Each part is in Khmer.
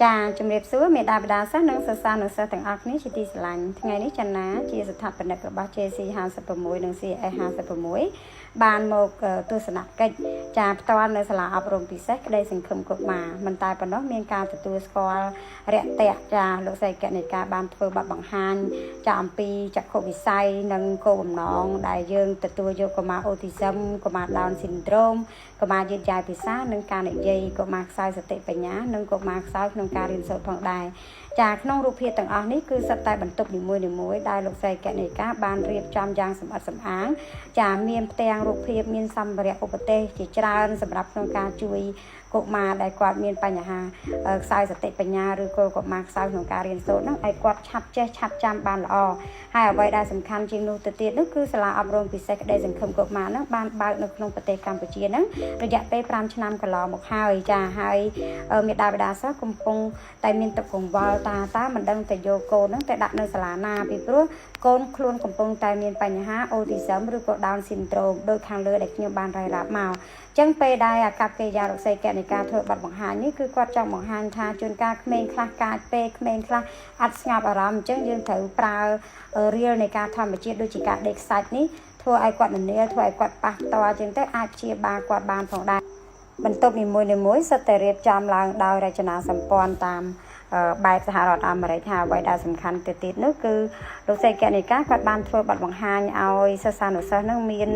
ចាជំរាបសួរមេដាបេដាសិស្សនិងសិស្សានុសិស្សទាំងអស់គ្នាជាទីស្រឡាញ់ថ្ងៃនេះចន្ទនាជាស្ថាបនិករបស់ JC 56និង CS 56បានមកទស្សនកិច្ចចាផ្ទាល់នៅសាលាអប់រំពិសេសក្តីសង្ឃឹមកុមារមិនតែប៉ុណ្ណោះមានការទទួលស្គាល់រាក់ទាក់ចាលោកស្រីកណិកាបានធ្វើបទបង្ហាញចាអំពីចក្ខុវិស័យនិងគោលបំណងដែលយើងទទួលយកកុមារ Autism កុមារ Down Syndrome កុមារយឺតយ៉ាវភាសានិងការនិយាយកុមារខ្សោយសតិបញ្ញានិងកុមារខ្សោយក្នុងការរៀនសូត្រផងដែរចាក្នុងរូបភាពទាំងអស់នេះគឺសុទ្ធតែបន្ទប់នីមួយៗដែលលោកស្រីកណិកាបានរៀបចំយ៉ាងសម្អិតសម្អាងចាមានផ្ទាំងរូបភាពមានសម្ភារៈឧបទេសជាច្រើនសម្រាប់ក្នុងការជួយកុមារដែលគាត់មានបញ្ហាខ្សោយសតិបញ្ញាឬក៏កុមារខ្សោយក្នុងការរៀនសូត្រនោះឲ្យគាត់ឆាប់ចេះឆាប់ចាំបានល្អហើយអ្វីដែលសំខាន់ជាងនោះទៅទៀតនោះគឺសាលាអប់រំពិសេសក្តីសង្ឃឹមកុមារនោះបានបើកនៅក្នុងប្រទេសកម្ពុជាហ្នឹងរយៈពេល5ឆ្នាំកន្លងមកហើយចាហើយមេដាបេដាសិស្សកំពុងតែមានទឹកកង្វល់តាមិនដឹងទៅយកកូនហ្នឹងទៅដាក់នៅសាលាណាពីព្រោះកូនខ្លួនកំពុងតែមានបញ្ហា Autism ឬក៏ Down Syndrome ដោយខាងលើដែលខ្ញុំបានរាយរាប់មកចឹងពេលដែលអាកប្បកិរិយាលោកស្រីកណិកាធ្វើបទបង្ហាញនេះគឺគាត់ចង់បង្ហាញថាជួនកាលក្មេងខ្លះកាចពេកក្មេងខ្លះអត់ស្ងប់អារម្មណ៍អញ្ចឹងយើងត្រូវប្រើរៀលនៃការធម្មជាតិដូចជាការដេកខ្សាច់នេះធ្វើឲ្យគាត់ននាលធ្វើឲ្យគាត់ប៉ះផ្ទាល់អញ្ចឹងទៅអាចព្យាបាលគាត់បានផងដែរបន្ទប់នីមួយៗសុទ្ធតែរៀបចំឡើងដោយរចនាសម្ព័ន្ធតាមបែបសហរដ្ឋអាមេរិកហើយអ្វីដែលសំខាន់ទៅទៀតនោះគឺលោកស្រីកណិកាគាត់បានធ្វើបទបង្ហាញឲ្យសិស្សានុសិស្សនឹងមាន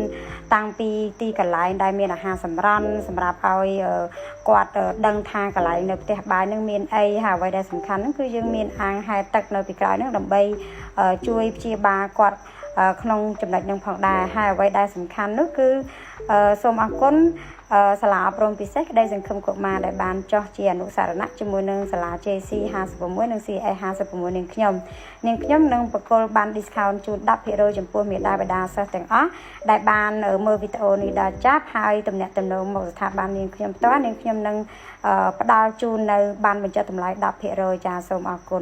តាំងពីទីកន្លែងដែលមានអាហារសម្រន់សម្រាប់ឲ្យគាត់ដឹងថាកន្លែងនៅផ្ទះបាយនឹងមានអីហើយអ្វីដែលសំខាន់នោះគឺយើងមានអាងហែលទឹកនៅពីក្រោយនោះដើម្បីជួយព្យាបាលគាត់ក្នុងចំណុចនឹងផងដែរហើយអ្វីដែលសំខាន់នោះគឺសូមអរគុណសាលាអប់រំពិសេសក្តីសង្ឃឹមកុមារដែលបានចោះជាអនុសារណៈជាមួយនឹងសាលា JC 56និង CS 56នាងខ្ញុំនឹងបកគលបាន discount ជូន 10% ចំពោះមេដាបេដាសិស្សទាំងអស់ដែលបានមើលវីដេអូនេះដល់ចប់ហើយទំនាក់ទំនងមកស្ថាប័ននាងខ្ញុំផ្ទាល់នាងខ្ញុំនឹងផ្ដល់ជូននៅបានបញ្ចុះតម្លៃ 10% ចាសូមអរគុណ